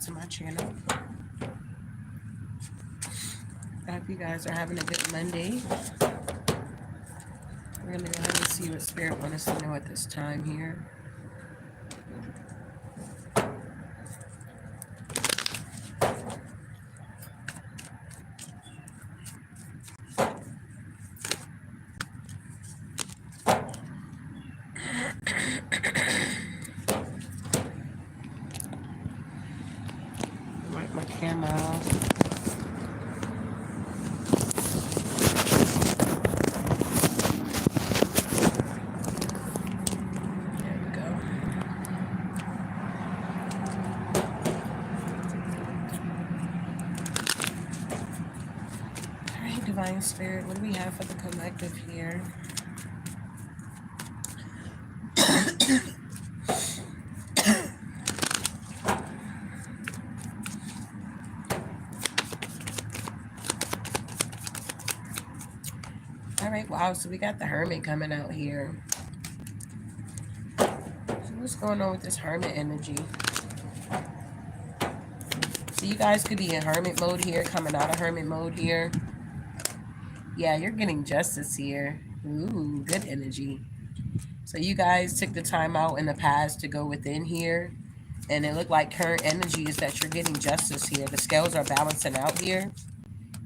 to my channel. I hope you guys are having a good Monday. We're going to go ahead and see what Spirit wants us to know at this time here. Wipe my camera off. Divine Spirit, what do we have for the collective here? All right, wow, so we got the Hermit coming out here. So what's going on with this Hermit energy? So you guys could be in Hermit mode here, coming out of Hermit mode here. Yeah, you're getting justice here. Ooh, good energy. So you guys took the time out in the past to go within here. And it looked like current energy is that you're getting justice here. The scales are balancing out here.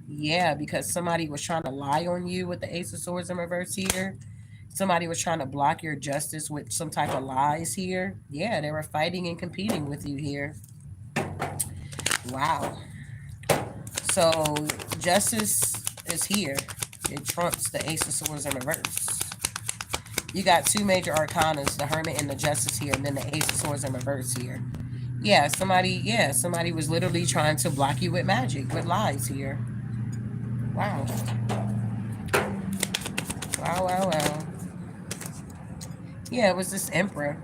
Yeah, because somebody was trying to lie on you with the Ace of Swords in reverse here. Somebody was trying to block your justice with some type of lies here. Yeah, they were fighting and competing with you here. Wow. So justice is here. It trumps the Ace of Swords in reverse. You got two major arcanas, the Hermit and the Justice here, and then the Ace of Swords in reverse here. Yeah, somebody was literally trying to block you with magic, with lies here. Wow. Wow, wow, wow. Yeah, it was this Emperor.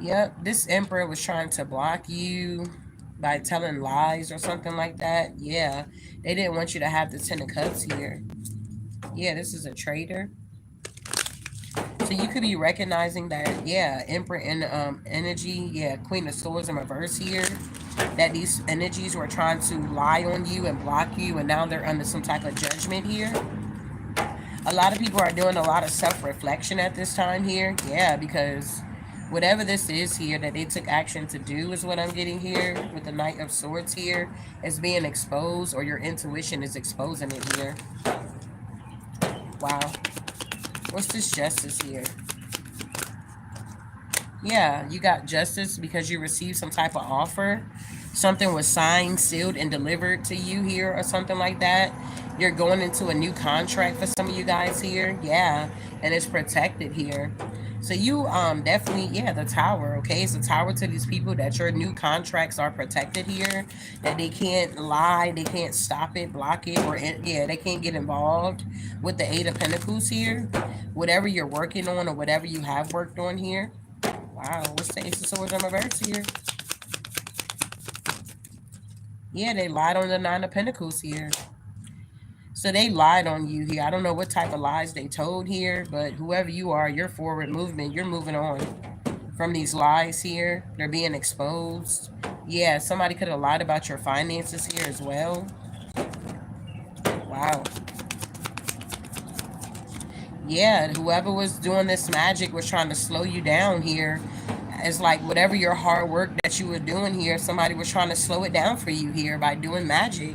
Yep, this Emperor was trying to block you by telling lies or something like that. Yeah, they didn't want you to have the Ten of Cups here. Yeah, this is a traitor. So you could be recognizing that, yeah, Emperor and energy, yeah, Queen of Swords in reverse here, that these energies were trying to lie on you and block you, and now they're under some type of judgment here. A lot of people are doing a lot of self-reflection at this time here. Yeah, because whatever this is here that they took action to do is what I'm getting here with the Knight of Swords here is being exposed, or your intuition is exposing it here. Wow. What's this justice here? Yeah, you got justice because you received some type of offer. Something was signed, sealed, and delivered to you here or something like that. You're going into a new contract for some of you guys here. Yeah, and it's protected here. So you definitely, yeah, the Tower, okay? It's a Tower to these people that your new contracts are protected here, that they can't lie, they can't stop it, block it, or yeah, they can't get involved with the Eight of Pentacles here. Whatever you're working on or whatever you have worked on here. Wow, what's the Ace of Swords in reverse here? Yeah, they lied on the Nine of Pentacles here. So they lied on you here. I don't know what type of lies they told here, but whoever you are, your forward movement, you're moving on from these lies here. They're being exposed. Yeah, somebody could have lied about your finances here as well. Wow. Yeah, whoever was doing this magic was trying to slow you down here. It's like whatever your hard work that you were doing here, somebody was trying to slow it down for you here by doing magic.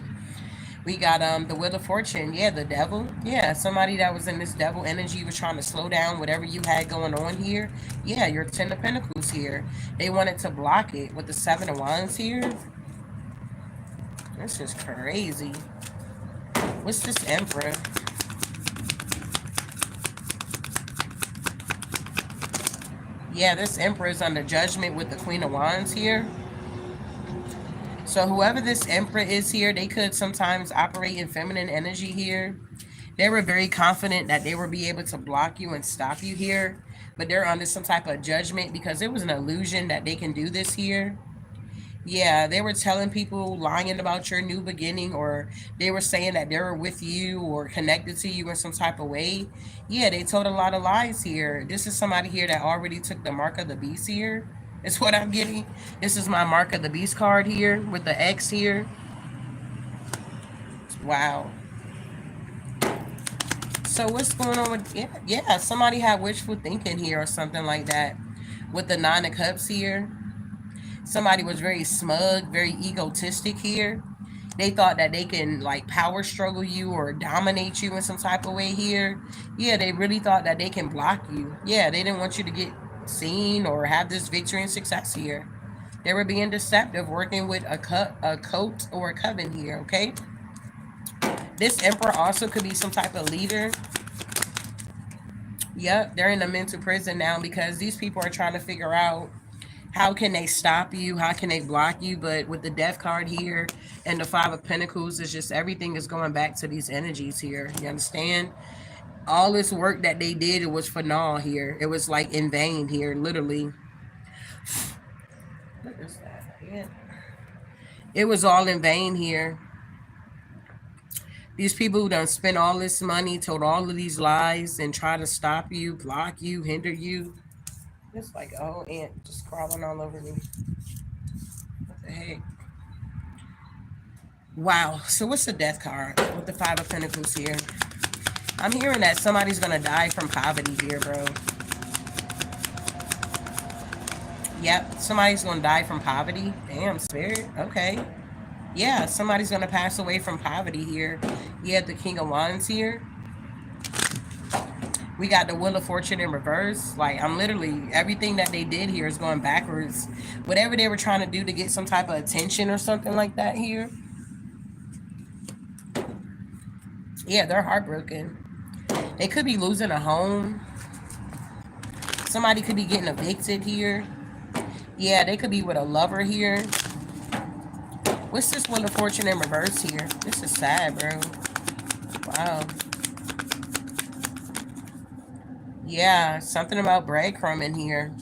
We got the Wheel of Fortune. Yeah, the devil. Yeah, somebody that was in this devil energy was trying to slow down whatever you had going on here. Yeah, your Ten of Pentacles here. They wanted to block it with the Seven of Wands here. This is crazy. What's this Emperor? Yeah, this Emperor is under judgment with the Queen of Wands here. So whoever this Emperor is here, they could sometimes operate in feminine energy here. They were very confident that they would be able to block you and stop you here. But they're under some type of judgment because it was an illusion that they can do this here. Yeah, they were telling people, lying about your new beginning, or they were saying that they were with you or connected to you in some type of way. Yeah, they told a lot of lies here. This is somebody here that already took the mark of the beast here. It's what I'm getting. This is my Mark of the Beast card here with the X here. Wow. So what's going on with, yeah, somebody had wishful thinking here or something like that. With the Nine of Cups here. Somebody was very smug, very egotistic here. They thought that they can like power struggle you or dominate you in some type of way here. Yeah, they really thought that they can block you. Yeah, they didn't want you to get seen or have this victory and success here. They were being deceptive, working with a coat or a coven here, okay? This emperor also could be some type of leader. Yep, they're in a mental prison now because these people are trying to figure out how can they stop you, how can they block you. But with the death card here and the Five of Pentacles, it's just everything is going back to these energies here. You understand? All this work that they did, it was for naught here. It was like in vain here, literally. What is that? Yeah. It was all in vain here. These people who done spent all this money, told all of these lies, and try to stop you, block you, hinder you. It's like a whole ant just crawling all over me. What the heck? Wow. So what's the death card with the Five of Pentacles here? I'm hearing that somebody's going to die from poverty here, bro. Yep. Somebody's going to die from poverty. Damn, Spirit. Okay. Yeah, somebody's going to pass away from poverty here. You have the King of Wands here. We got the Wheel of Fortune in reverse. Like, I'm literally, everything that they did here is going backwards. Whatever they were trying to do to get some type of attention or something like that here. Yeah, they're heartbroken. They could be losing a home. Somebody could be getting evicted here. Yeah, they could be with a lover here. What's this Wheel of Fortune in reverse here? This is sad, bro. Wow. Yeah, something about breadcrumbing here.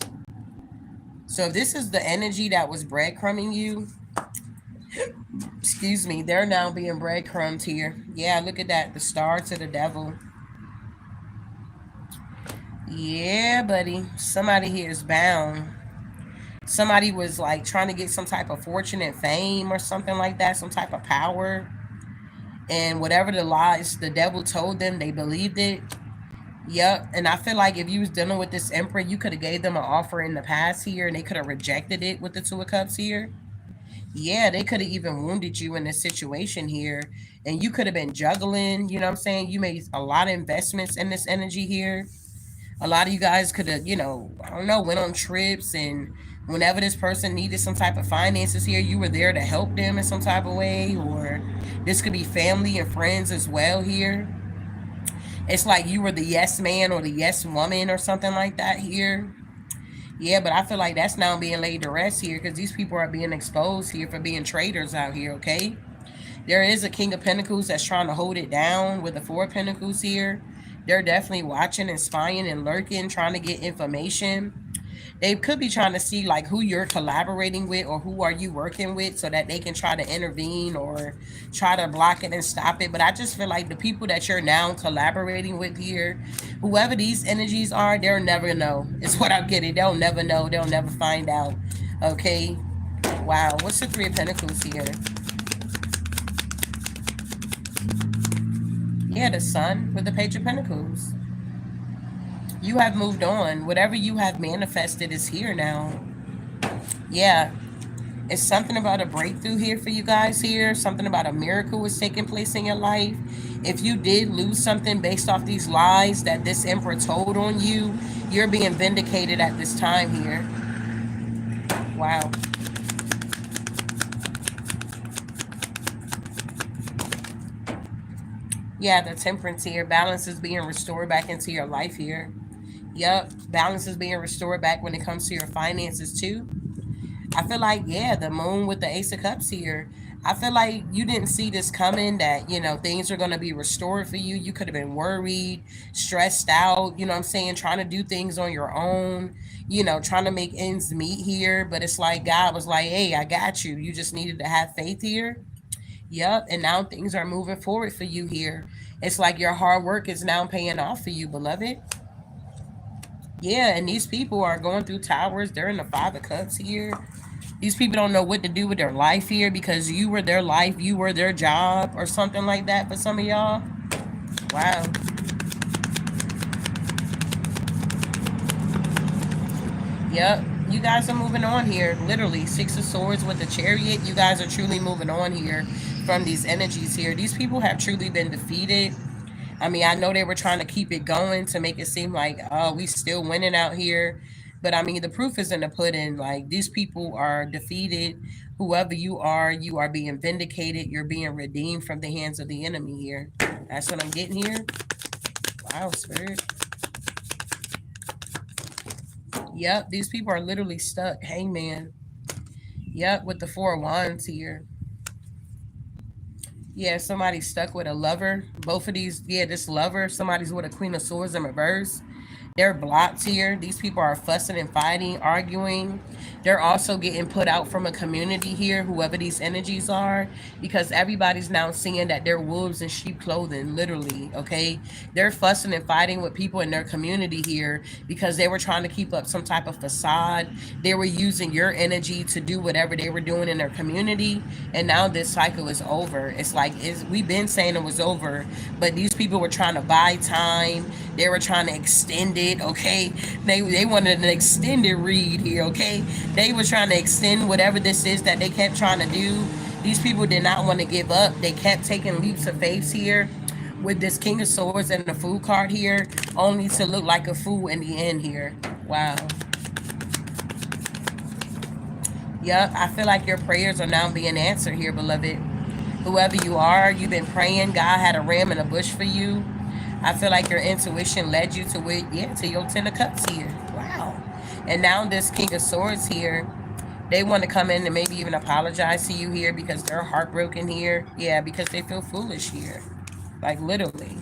So if this is the energy that was breadcrumbing you, excuse me, they're now being breadcrumbed here. Yeah, look at that. The star to the devil. Yeah, buddy. Somebody here is bound. Somebody was like trying to get some type of fortune and fame or something like that, some type of power. And whatever the lies the devil told them, they believed it. Yep. And I feel like if you was dealing with this emperor, you could have gave them an offer in the past here and they could have rejected it with the Two of Cups here. Yeah, they could have even wounded you in this situation here. And you could have been juggling, you know what I'm saying? You made a lot of investments in this energy here. A lot of you guys could have, I don't know, went on trips, and whenever this person needed some type of finances here, you were there to help them in some type of way. Or this could be family and friends as well here. It's like you were the yes man or the yes woman or something like that here. Yeah, but I feel like that's now being laid to rest here because these people are being exposed here for being traitors out here, okay? There is a King of Pentacles that's trying to hold it down with the Four of Pentacles here. They're definitely watching and spying and lurking, trying to get information. They could be trying to see like who you're collaborating with or who are you working with so that they can try to intervene or try to block it and stop it. But I just feel like the people that you're now collaborating with here, whoever these energies are, they'll never know. It's what I'm getting. They'll never know. They'll never find out. Okay. Wow. What's the Three of Pentacles here? Yeah, the Sun with the Page of Pentacles. You have moved on. Whatever you have manifested is here now. Yeah. It's something about a breakthrough here for you guys here. Something about a miracle is taking place in your life. If you did lose something based off these lies that this emperor told on you, you're being vindicated at this time here. Wow. Yeah, the Temperance here. Balance is being restored back into your life here. Yep, balance is being restored back when it comes to your finances too. I feel like, yeah, the Moon with the Ace of Cups here. I feel like you didn't see this coming, that, things are going to be restored for you. You could have been worried, stressed out, you know what I'm saying, trying to do things on your own, trying to make ends meet here. But it's like God was like, hey, I got you. You just needed to have faith here. Yep, and now things are moving forward for you here. It's like your hard work is now paying off for you, beloved. Yeah, and these people are going through towers. They're in the Five of Cups here. These people don't know what to do with their life here because you were their life, you were their job, or something like that for some of y'all. Wow. Yep. You guys are moving on here. Literally, Six of Swords with the Chariot. You guys are truly moving on here from these energies here. These people have truly been defeated. I mean, I know they were trying to keep it going to make it seem like, oh, we still winning out here. But I mean, the proof is in the pudding. Like, these people are defeated. Whoever you are being vindicated. You're being redeemed from the hands of the enemy here. That's what I'm getting here. Wow, Spirit. Yep, these people are literally stuck. Hangman. Yep, with the Four of Wands here. Yeah, somebody's stuck with a lover. Both of these, yeah, this lover, somebody's with a Queen of Swords in reverse. They're blocked here. These people are fussing and fighting, arguing. They're also getting put out from a community here, whoever these energies are, because everybody's now seeing that they're wolves in sheep clothing, literally, okay? They're fussing and fighting with people in their community here because they were trying to keep up some type of facade. They were using your energy to do whatever they were doing in their community, and now this cycle is over. It's like, we've been saying it was over, but these people were trying to buy time. They were trying to extend it, okay? They wanted an extended read here, okay? They were trying to extend whatever this is that they kept trying to do. These people did not want to give up. They kept taking leaps of faith here with this King of Swords and the Fool card here, only to look like a fool in the end here. Wow. Yep, I feel like your prayers are now being answered here, beloved. Whoever you are, you've been praying. God had a ram in a bush for you. I feel like your intuition led you to it, yeah, to your Ten of Cups here. Wow. And now this King of Swords here, they want to come in and maybe even apologize to you here because they're heartbroken here. Yeah, because they feel foolish here. Like, literally.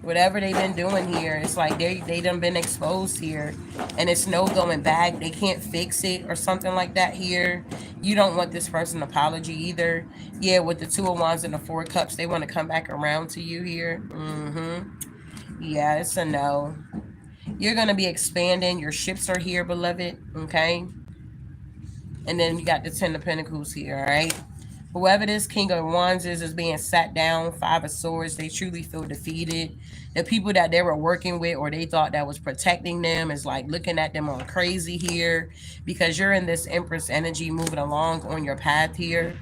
Whatever they've been doing here, it's like they done been exposed here, and it's no going back. They can't fix it or something like that here. You don't want this person apology either. Yeah, with the Two of Wands and the Four of Cups, they want to come back around to you here. Yeah, it's a no. You're going to be expanding. Your ships are here, beloved. Okay. And then you got the Ten of Pentacles here. All right. Whoever this King of Wands is being sat down. Five of Swords. They truly feel defeated. The people that they were working with or they thought that was protecting them is like looking at them all crazy here because you're in this Empress energy moving along on your path here.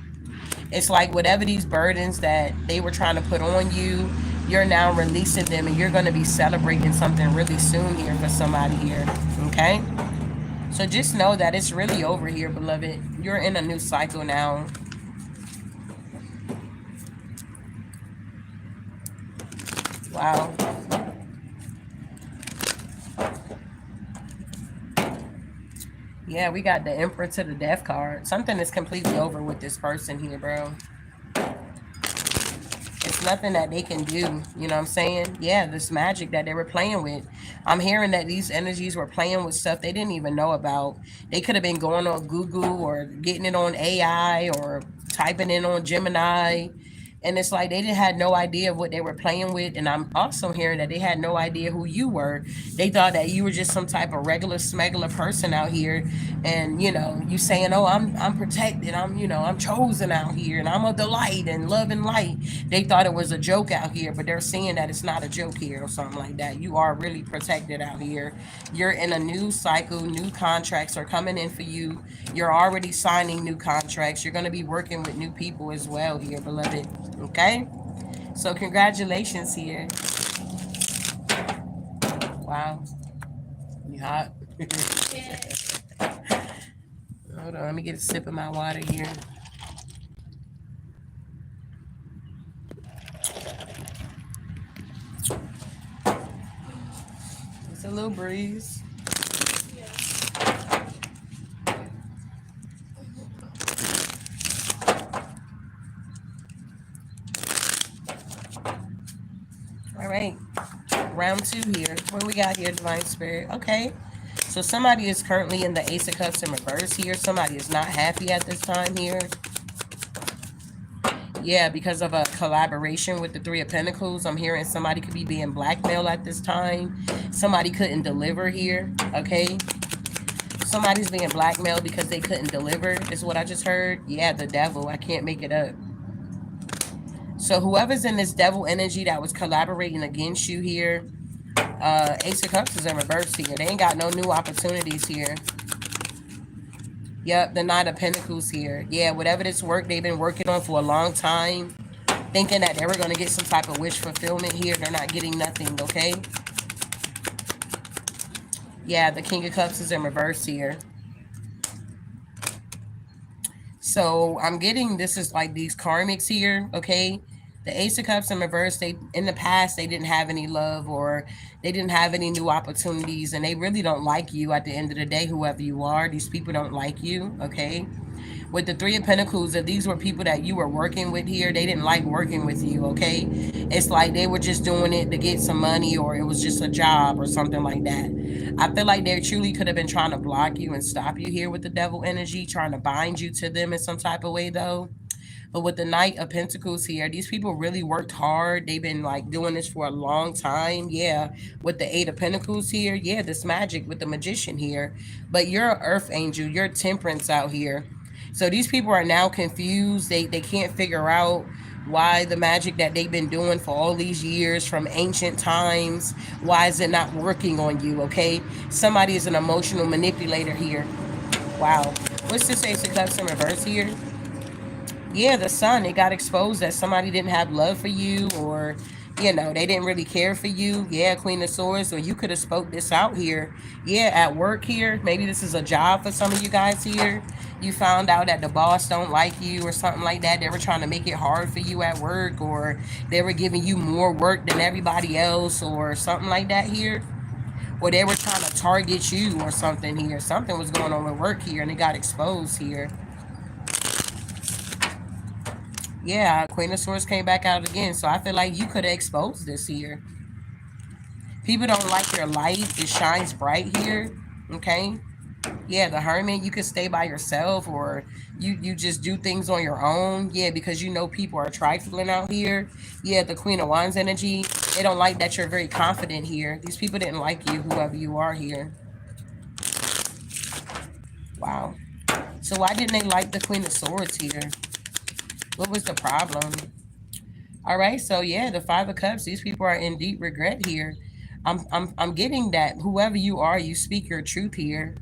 It's like whatever these burdens that they were trying to put on you, you're now releasing them, and you're going to be celebrating something really soon here for somebody here. Okay? So just know that it's really over here, beloved. You're in a new cycle now. Wow. Yeah, we got the Emperor to the Death card. Something is completely over with this person here, bro. It's nothing that they can do. You know what I'm saying? Yeah, this magic that they were playing with. I'm hearing that these energies were playing with stuff they didn't even know about. They could have been going on Google or getting it on AI or typing it on Gemini. And it's like they didn't had no idea of what they were playing with. And I'm also hearing that they had no idea who you were. They thought that you were just some type of regular smuggler person out here. And, you know, you saying, oh, I'm protected. I'm chosen out here. And I'm a delight and love and light. They thought it was a joke out here. But they're seeing that it's not a joke here or something like that. You are really protected out here. You're in a new cycle. New contracts are coming in for you. You're already signing new contracts. You're going to be working with new people as well here, beloved. Okay, so congratulations here. Wow, you hot? Hold on, let me get a sip of my water here. It's a little breeze. All right, round two here. What we got here, Divine Spirit? Okay, so somebody is currently in the Ace of Cups in reverse here. Somebody is not happy at this time here. Yeah, because of a collaboration with the Three of Pentacles, I'm hearing somebody could be being blackmailed at this time. Somebody couldn't deliver here, okay? Somebody's being blackmailed because they couldn't deliver, is what I just heard. Yeah, the devil. I can't make it up. So whoever's in this devil energy that was collaborating against you here, Ace of Cups is in reverse here. They ain't got no new opportunities here. Yep, the Knight of Pentacles here. Yeah, whatever this work they've been working on for a long time, thinking that they were going to get some type of wish fulfillment here, they're not getting nothing, okay? Yeah, the King of Cups is in reverse here. So I'm getting, this is like these karmics here, okay? The Ace of Cups in reverse, they in the past, they didn't have any love or they didn't have any new opportunities, and they really don't like you at the end of the day, whoever you are. These people don't like you, okay? With the Three of Pentacles, if these were people that you were working with here, they didn't like working with you, okay? It's like they were just doing it to get some money, or it was just a job or something like that. I feel like they truly could have been trying to block you and stop you here with the devil energy, trying to bind you to them in some type of way, though. But with the Knight of Pentacles here, these people really worked hard. They've been like doing this for a long time. Yeah. With the Eight of Pentacles here, yeah, this magic with the Magician here. But you're an Earth Angel. You're Temperance out here. So these people are now confused. They can't figure out why the magic that they've been doing for all these years from ancient times, why is it not working on you, okay? Somebody is an emotional manipulator here. Wow. What's this Ace of Cups in reverse here? Yeah, the Sun, it got exposed that somebody didn't have love for you, or, you know, they didn't really care for you. Yeah, Queen of Swords, or you could have spoke this out here. Yeah, at work here, maybe this is a job for some of you guys here. You found out that the boss don't like you or something like that. They were trying to make it hard for you at work, or they were giving you more work than everybody else or something like that here. Or they were trying to target you or something here. Something was going on with work here and it got exposed here. Yeah, Queen of Swords came back out again. So I feel like you could have exposed this here. People don't like your light. It shines bright here. Okay. Yeah, the Hermit, you could stay by yourself, or you just do things on your own. Yeah, because you know people are trifling out here. Yeah, the Queen of Wands energy. They don't like that you're very confident here. These people didn't like you, whoever you are here. Wow. So why didn't they like the Queen of Swords here? What was the problem? All right, so yeah, the Five of Cups. These people are in deep regret here. I'm getting that whoever you are, you speak your truth here.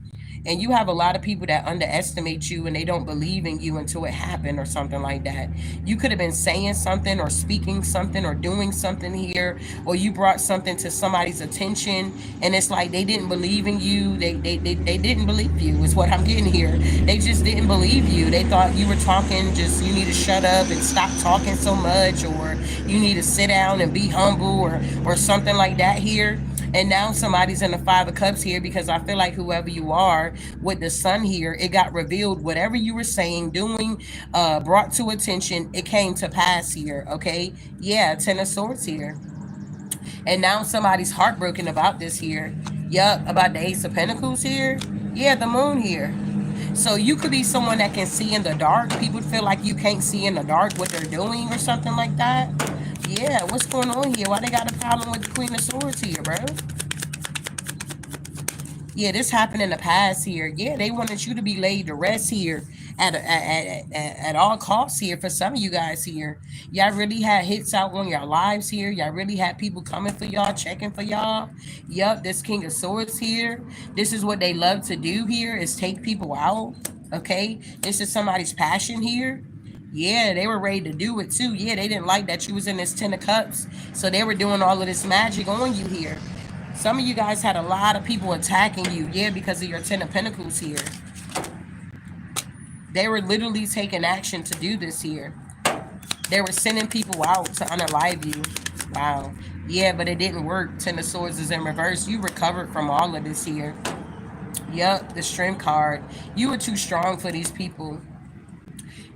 And you have a lot of people that underestimate you and they don't believe in you until it happened or something like that. You could have been saying something or speaking something or doing something here, or you brought something to somebody's attention and it's like they didn't believe in you. They didn't believe you is what I'm getting here. They just didn't believe you. They thought you were talking, just you need to shut up and stop talking so much, or you need to sit down and be humble, or something like that here. And now somebody's in the Five of Cups here, because I feel like whoever you are with the Sun here, it got revealed. Whatever you were saying, doing, brought to attention, it came to pass here, okay? Yeah, Ten of Swords here. And now somebody's heartbroken about this here. Yup, about the Ace of Pentacles here. Yeah, the Moon here. So you could be someone that can see in the dark. People feel like you can't see in the dark what they're doing or something like that. Yeah, what's going on here? Why they got a problem with the Queen of Swords here, bro? Yeah, this happened in the past here. Yeah, they wanted you to be laid to rest here at all costs here for some of you guys here. Y'all really had hits out on your lives here. Y'all really had people coming for y'all, checking for y'all. Yup, this King of Swords here. This is what they love to do here, is take people out. Okay, this is somebody's passion here. Yeah, they were ready to do it too. Yeah, they didn't like that you was in this Ten of Cups. So they were doing all of this magic on you here. Some of you guys had a lot of people attacking you. Yeah, because of your Ten of Pentacles here. They were literally taking action to do this here. They were sending people out to unalive you. Wow. Yeah, but it didn't work. Ten of Swords is in reverse. You recovered from all of this here. Yup, the Strength card. You were too strong for these people.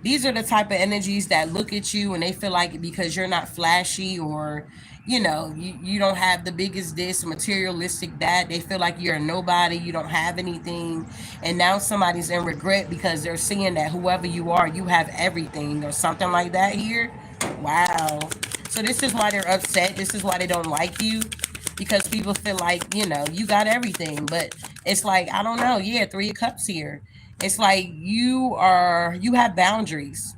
These are the type of energies that look at you and they feel like because you're not flashy, or you don't have the biggest this materialistic that, they feel like you're a nobody, you don't have anything. And now somebody's in regret because they're seeing that whoever you are, you have everything or something like that here. Wow. So this is why they're upset. This is why they don't like you, because people feel like, you got everything. But it's like, I don't know. Yeah, 3 of Cups here. It's like you have boundaries,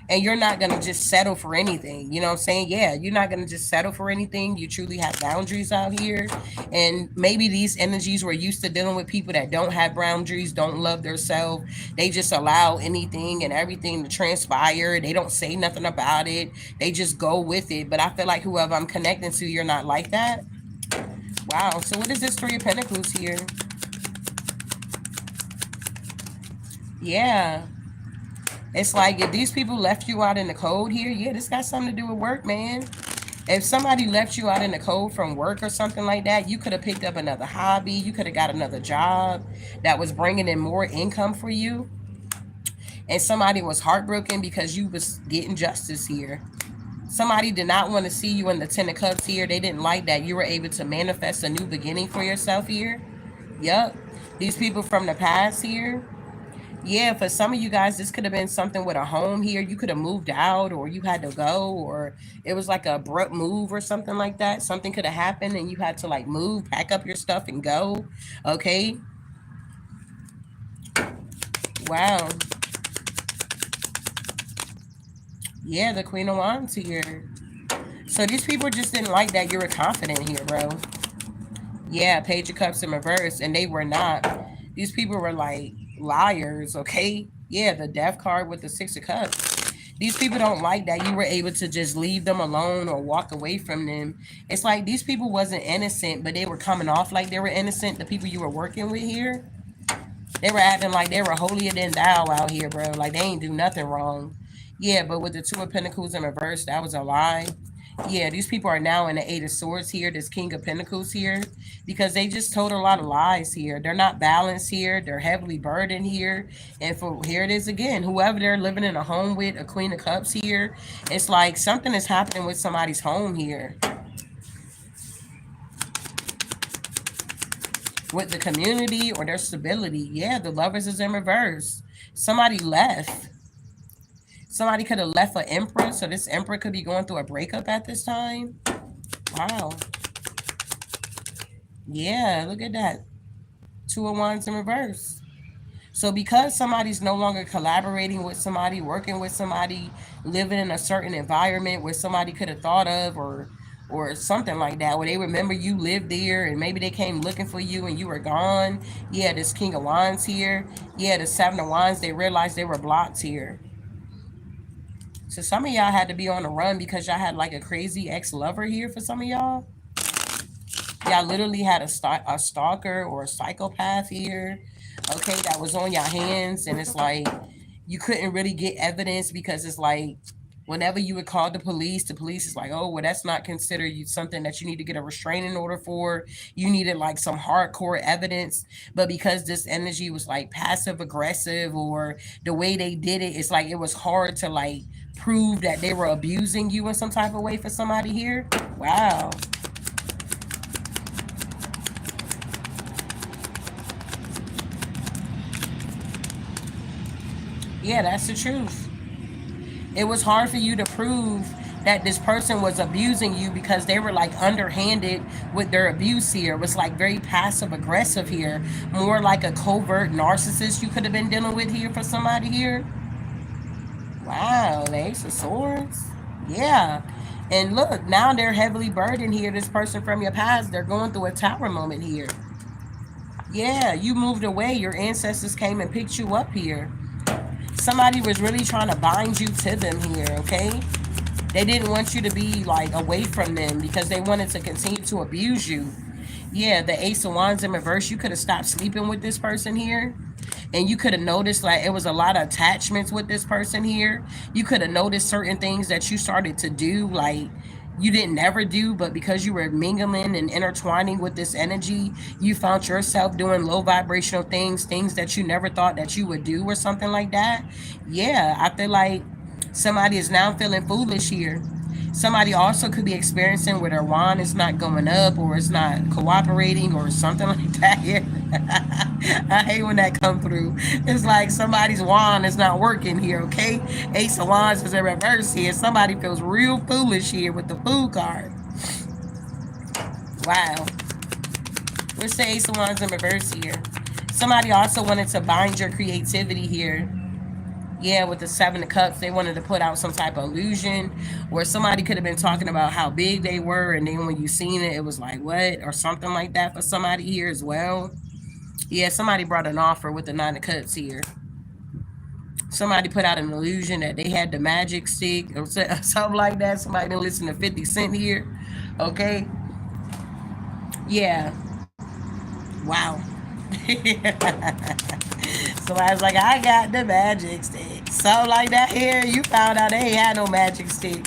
and you're not going to just settle for anything. You know what I'm saying? Yeah, you're not going to just settle for anything. You truly have boundaries out here. And maybe these energies were used to dealing with people that don't have boundaries, don't love themselves. They just allow anything and everything to transpire. They don't say nothing about it. They just go with it. But I feel like whoever I'm connecting to, you're not like that. Wow. So what is this 3 of Pentacles here? Yeah. It's like if these people left you out in the cold here, yeah, this got something to do with work, man. If somebody left you out in the cold from work or something like that, you could have picked up another hobby. You could have got another job that was bringing in more income for you. And somebody was heartbroken because you was getting justice here. Somebody did not want to see you in the 10 of Cups here. They didn't like that you were able to manifest a new beginning for yourself here. Yep. These people from the past here. Yeah, for some of you guys, this could have been something with a home here. You could have moved out, or you had to go, or it was like a abrupt move or something like that. Something could have happened and you had to like move, pack up your stuff and go. Okay. Wow. Yeah, the Queen of Wands here. So these people just didn't like that you were confident here, bro. Yeah, Page of Cups in reverse, and they were not. These people were like liars, okay? Yeah, the Death card with the 6 of Cups. These people don't like that you were able to just leave them alone or walk away from them. It's like these people wasn't innocent, but they were coming off like they were innocent. The people you were working with here, they were acting like they were holier than thou out here, bro. Like they ain't do nothing wrong. Yeah, but with the 2 of Pentacles in reverse, that was a lie. Yeah, these people are now in the 8 of Swords here, this King of Pentacles here, because they just told a lot of lies here. They're not balanced here. They're heavily burdened here. And for here it is again, whoever they're living in a home with, a Queen of Cups here, it's like something is happening with somebody's home here. With the community or their stability. Yeah, the Lovers is in reverse. Somebody left. Somebody could have left an Emperor, so this Emperor could be going through a breakup at this time. Wow. Yeah, look at that. 2 of Wands in reverse. So because somebody's no longer collaborating with somebody, working with somebody, living in a certain environment where somebody could have thought of, or something like that, where they remember you lived there and maybe they came looking for you and you were gone. Yeah, this King of Wands here. Yeah, the 7 of Wands, they realized they were blocked here. So some of y'all had to be on the run because y'all had like a crazy ex-lover here for some of y'all. Y'all literally had a stalker or a psychopath here, okay, that was on your hands. And it's like you couldn't really get evidence because it's like whenever you would call the police is like, oh, well, that's not considered something that you need to get a restraining order for. You needed like some hardcore evidence. But because this energy was like passive aggressive, or the way they did it, it's like it was hard to like prove that they were abusing you in some type of way for somebody here. Wow. Yeah, that's the truth. It was hard for you to prove that this person was abusing you because they were like underhanded with their abuse here. It was like very passive aggressive here, more like a covert narcissist you could have been dealing with here for somebody here. Wow, the Ace of Swords. Yeah. And look, now they're heavily burdened here. This person from your past, they're going through a tower moment here. Yeah, you moved away. Your ancestors came and picked you up here. Somebody was really trying to bind you to them here, okay? They didn't want you to be like away from them because they wanted to continue to abuse you. Yeah, the Ace of Wands in reverse, you could have stopped sleeping with this person here. And you could have noticed like it was a lot of attachments with this person here. You could have noticed certain things that you started to do, like you didn't never do, but because you were mingling and intertwining with this energy, you found yourself doing low vibrational things that you never thought that you would do or something like that. Yeah, I feel like somebody is now feeling foolish here. Somebody also could be experiencing where their wand is not going up or it's not cooperating or something like that here. I hate when that come through. It's like somebody's wand is not working here, okay? Ace of Wands is in reverse here. Somebody feels real foolish here with the Fool card. Wow. What's the Ace of Wands in reverse here? Somebody also wanted to bind your creativity here. Yeah, with the Seven of Cups, they wanted to put out some type of illusion, or somebody could have been talking about how big they were, and then when you seen it, it was like, what? Or something like that for somebody here as well. Yeah, somebody brought an offer with the Nine of Cups here. Somebody put out an illusion that they had the magic stick or something like that. Somebody didn't listen to 50 Cent here. Okay. Yeah. Wow. Somebody's like, I got the magic stick. Something like that here. You found out they ain't had no magic stick.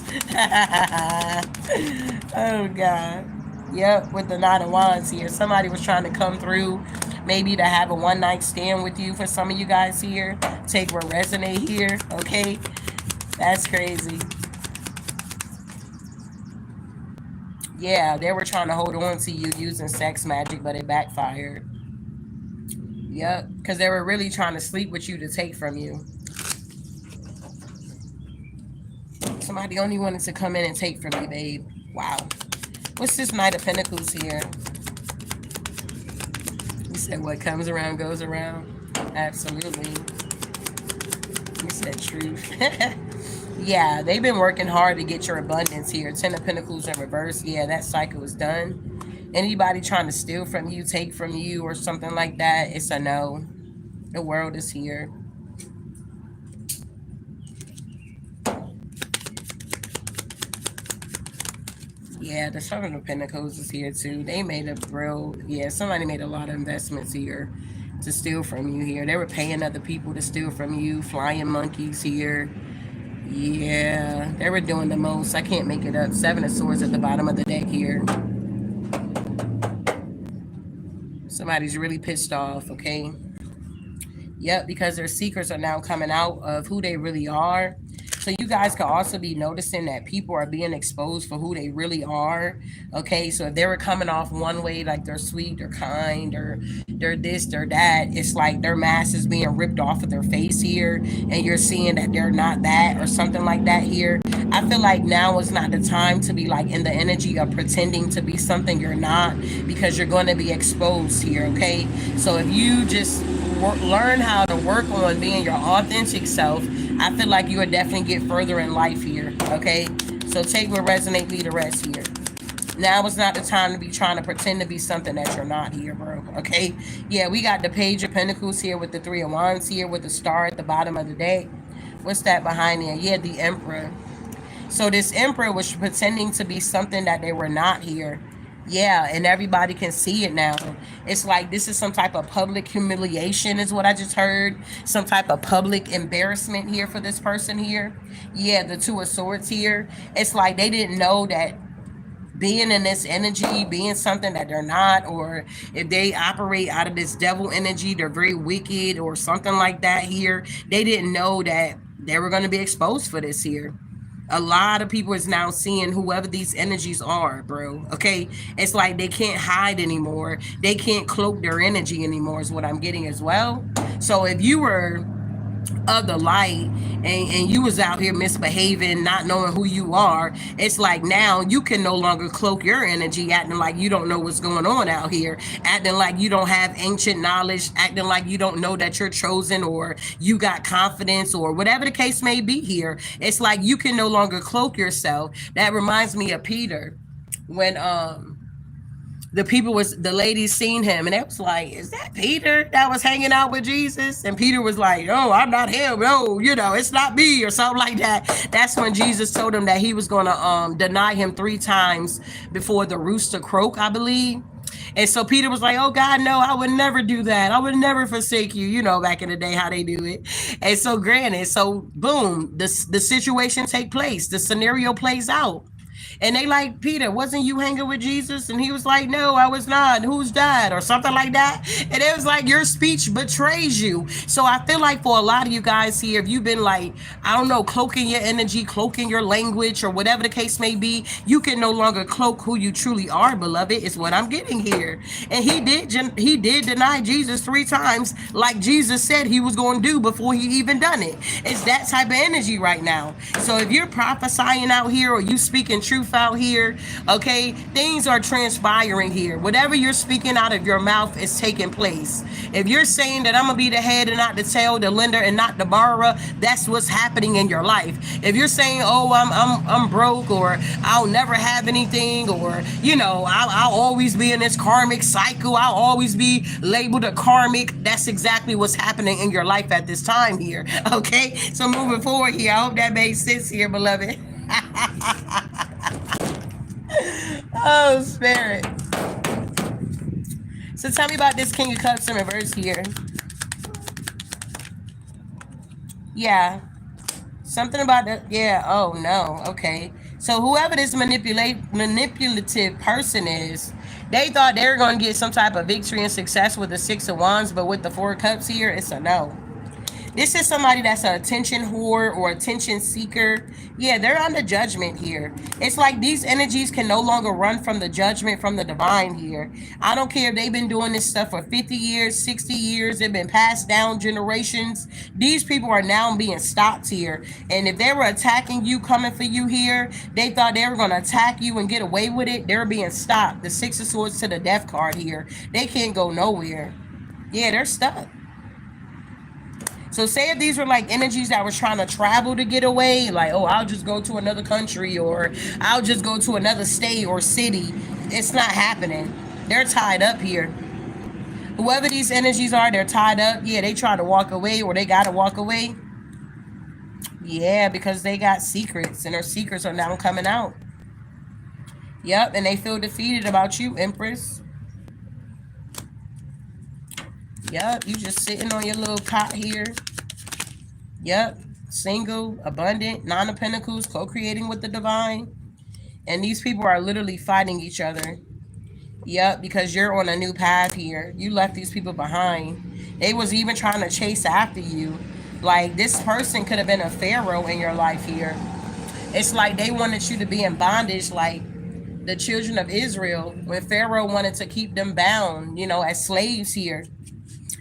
Oh, God. Yep, with the Nine of Wands here. Somebody was trying to come through, maybe to have a one-night stand with you for some of you guys here. Take what resonate here, okay? That's crazy. Yeah, they were trying to hold on to you using sex magic, but it backfired. Yep, because they were really trying to sleep with you to take from you. Somebody only wanted to come in and take from you, babe. Wow. What's this Knight of Pentacles here? You said what comes around goes around? Absolutely. You said truth. Yeah, they've been working hard to get your abundance here. Ten of Pentacles in reverse. Yeah, that cycle is done. Anybody trying to steal from you, take from you, or something like that, it's a no. The world is here. Yeah, the Seven of Pentacles is here too. They made a real, yeah, somebody made a lot of investments here to steal from you here. They were paying other people to steal from you. Flying monkeys here. Yeah, they were doing the most. I can't make it up. Seven of Swords at the bottom of the deck here. Somebody's really pissed off, okay? Yep, because their secrets are now coming out of who they really are. So you guys could also be noticing that people are being exposed for who they really are. Okay, so if they were coming off one way, like they're sweet, they're kind, or they're this, they're that, it's like their mask is being ripped off of their face here, and you're seeing that they're not that, or something like that here. I feel like now is not the time to be like in the energy of pretending to be something you're not, because you're going to be exposed here, okay? So if you just learn how to work on being your authentic self, I feel like you would definitely get further in life here, okay? So take what resonate, leave the rest here. Now is not the time to be trying to pretend to be something that you're not here, bro, okay? Yeah, we got the Page of Pentacles here with the Three of Wands here with the star at the bottom of the deck. What's that behind there? Yeah, the Emperor. So this Emperor was pretending to be something that they were not here. Yeah, and everybody can see it now. It's like this is some type of public humiliation is what I just heard. Some type of public embarrassment here for this person here. Yeah, the Two of Swords here. It's like they didn't know that being in this energy, being something that they're not, or if they operate out of this devil energy, they're very wicked or something like that here. They didn't know that they were going to be exposed for this here. A lot of people is now seeing whoever these energies are, bro. Okay, it's like they can't hide anymore. They can't cloak their energy anymore is what I'm getting as well. So if you were of the light and you was out here misbehaving, not knowing who you are, it's like now you can no longer cloak your energy, acting like you don't know what's going on out here, acting like you don't have ancient knowledge, acting like you don't know that you're chosen or you got confidence or whatever the case may be here. It's like you can no longer cloak yourself. That reminds me of Peter when the ladies seen him and it was like, is that Peter that was hanging out with Jesus? And Peter was like, no, I'm not him. No, it's not me or something like that. That's when Jesus told him that he was going to deny him 3 times before the rooster croak, I believe. And so Peter was like, oh God, no, I would never do that. I would never forsake you. Back in the day how they do it. And so granted, so boom, the situation take place. The scenario plays out. And they like, Peter, wasn't you hanging with Jesus? And he was like, no, I was not. Who's died? Or something like that. And it was like, your speech betrays you. So I feel like for a lot of you guys here, if you've been like, I don't know, cloaking your energy, cloaking your language, or whatever the case may be, you can no longer cloak who you truly are, beloved, is what I'm getting here. And he did deny Jesus 3 times, like Jesus said he was going to do before he even done it. It's that type of energy right now. So if you're prophesying out here, or you speaking truth out here, okay, things are transpiring here. Whatever you're speaking out of your mouth is taking place. If you're saying that I'm gonna be the head and not the tail, the lender and not the borrower, that's what's happening in your life. If you're saying, oh, I'm broke, or I'll never have anything, or you know, I'll always be in this karmic cycle, I'll always be labeled a karmic, that's exactly what's happening in your life at this time here. Okay, so moving forward here, I hope that made sense here, beloved. Oh, spirit. So tell me about this King of Cups in reverse here. Yeah. Something about that. Yeah. Oh, no. Okay. So whoever this manipulative person is, they thought they were going to get some type of victory and success with the 6 of Wands, but with the 4 of Cups here, it's a no. This is somebody that's an attention whore or attention seeker. Yeah, they're under judgment here. It's like these energies can no longer run from the judgment from the divine here. I don't care if they've been doing this stuff for 50 years, 60 years. They've been passed down generations. These people are now being stopped here. And if they were attacking you, coming for you here, they thought they were going to attack you and get away with it. They're being stopped. The 6 of Swords to the Death card here. They can't go nowhere. Yeah, they're stuck. So say if these were like energies that was trying to travel to get away, like, oh, I'll just go to another country, or I'll just go to another state or city. It's not happening. They're tied up here. Whoever these energies are, they're tied up. Yeah, they try to walk away, or they got to walk away. Yeah, because they got secrets, and their secrets are now coming out. Yep, and they feel defeated about you, Empress. Yep, you just sitting on your little cot here. Yep, single, abundant, 9 of Pentacles, co-creating with the divine. And these people are literally fighting each other. Yep, because you're on a new path here. You left these people behind. They was even trying to chase after you. Like, this person could have been a pharaoh in your life here. It's like they wanted you to be in bondage, like the children of Israel, when Pharaoh wanted to keep them bound, you know, as slaves here.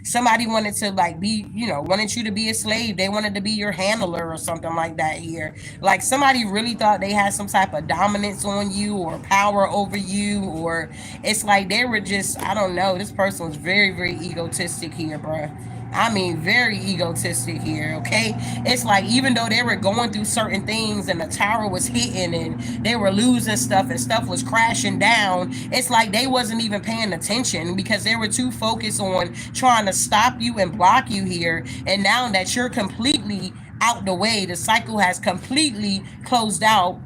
Somebody wanted to like be, you know, wanted you to be a slave. They wanted to be your handler or something like that here. Like somebody really thought they had some type of dominance on you or power over you, or it's like they were just, I don't know. This person was very, very egotistic here, bruh. I mean, very egotistic here, okay? It's like even though they were going through certain things and the tower was hitting and they were losing stuff and stuff was crashing down, it's like they wasn't even paying attention because they were too focused on trying to stop you and block you here. And now that you're completely out the way, the cycle has completely closed out,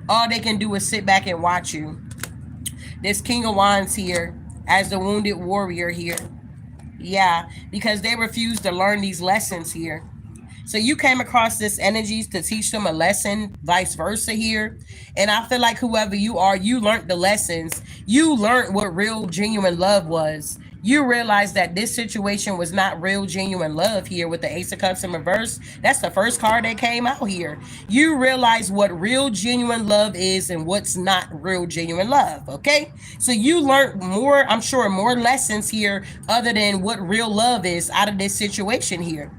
all they can do is sit back and watch you. This King of Wands here as the wounded warrior here. Yeah, because they refuse to learn these lessons here. So you came across this energies to teach them a lesson, vice versa here. And I feel like whoever you are, you learned the lessons. You learned what real, genuine love was. You realize that this situation was not real, genuine love here with the Ace of Cups in reverse. That's the first card that came out here. You realize what real, genuine love is and what's not real, genuine love, okay? So you learned more, I'm sure, more lessons here other than what real love is out of this situation here.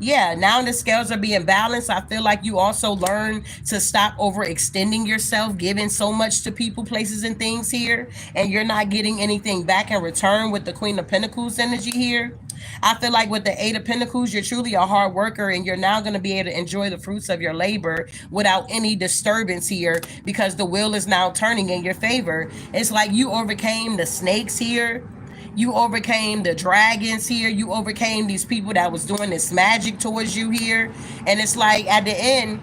Yeah, now the scales are being balanced. I feel like you also learn to stop overextending yourself, giving so much to people, places, and things here, and you're not getting anything back in return with the Queen of Pentacles energy here. I feel like with the 8 of Pentacles, you're truly a hard worker, and you're now going to be able to enjoy the fruits of your labor without any disturbance here because the wheel is now turning in your favor. It's like you overcame the snakes here. You overcame the dragons here. You overcame these people that was doing this magic towards you here. And it's like at the end,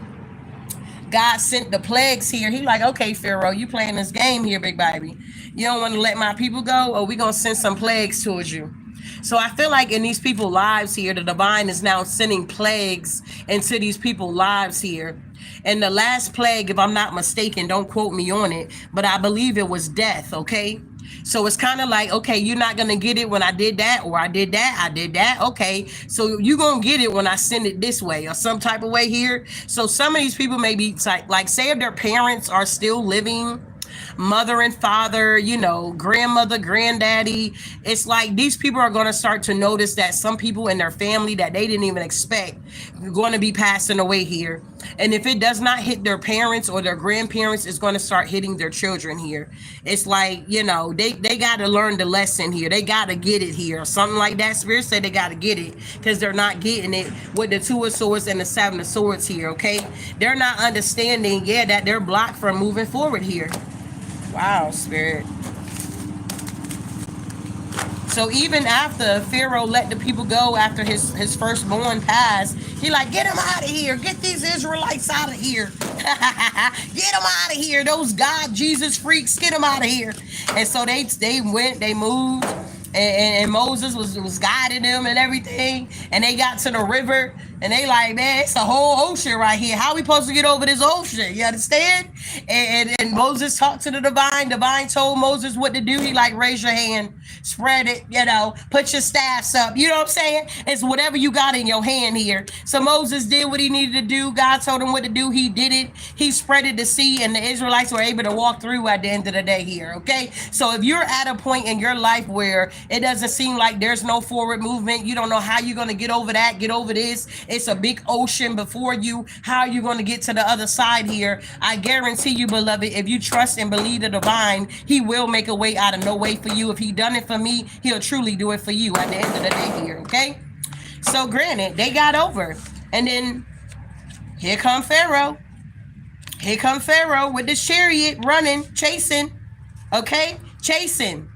God sent the plagues here. He like, okay, Pharaoh, you playing this game here, big baby. You don't want to let my people go? Or we going to send some plagues towards you. So I feel like in these people's lives here, the divine is now sending plagues into these people's lives here. And the last plague, if I'm not mistaken, don't quote me on it, but I believe it was death, okay? So it's kind of like, okay, you're not going to get it when I did that, or I did that. Okay, so you're going to get it when I send it this way or some type of way here. So some of these people may be like say if their parents are still living, mother and father, you know, grandmother, granddaddy. It's like these people are going to start to notice that some people in their family that they didn't even expect are going to be passing away here. And if it does not hit their parents or their grandparents, it's going to start hitting their children here. It's like, you know, they got to learn the lesson here. They got to get it here. Something like that. Spirit said they got to get it because they're not getting it with the Two of Swords and the Seven of Swords here, okay? They're not understanding, yeah, that they're blocked from moving forward here. Wow, Spirit. So even after Pharaoh let the people go after his firstborn passed, he like, get them out of here. Get these Israelites out of here. Get them out of here. Those God, Jesus freaks, get them out of here. And so they went, they moved, and Moses was guiding them and everything. And they got to the river, and they like, man, it's a whole ocean right here. How we supposed to get over this ocean? You understand? And Moses talked to the divine. Divine told Moses what to do. He like, raise your hand, spread it, you know, put your staffs up. You know what I'm saying? It's whatever you got in your hand here. So Moses did what he needed to do. God told him what to do. He did it. He spreaded the sea, and the Israelites were able to walk through at the end of the day here, okay? So if you're at a point in your life where it doesn't seem like there's no forward movement, you don't know how you're going to get over that, get over this, it's a big ocean before you, how are you going to get to the other side here? I guarantee you, beloved, if you trust and believe the divine, he will make a way out of no way for you. If he done it for me, he'll truly do it for you at the end of the day here, okay? So granted, they got over. And then here come Pharaoh. Here come Pharaoh with this chariot running, chasing, okay? Chasing.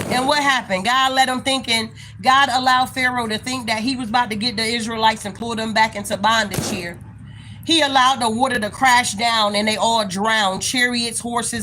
And what happened? God let him thinking, God allowed Pharaoh to think that he was about to get the Israelites and pull them back into bondage here. He allowed the water to crash down and they all drowned, chariots, horses,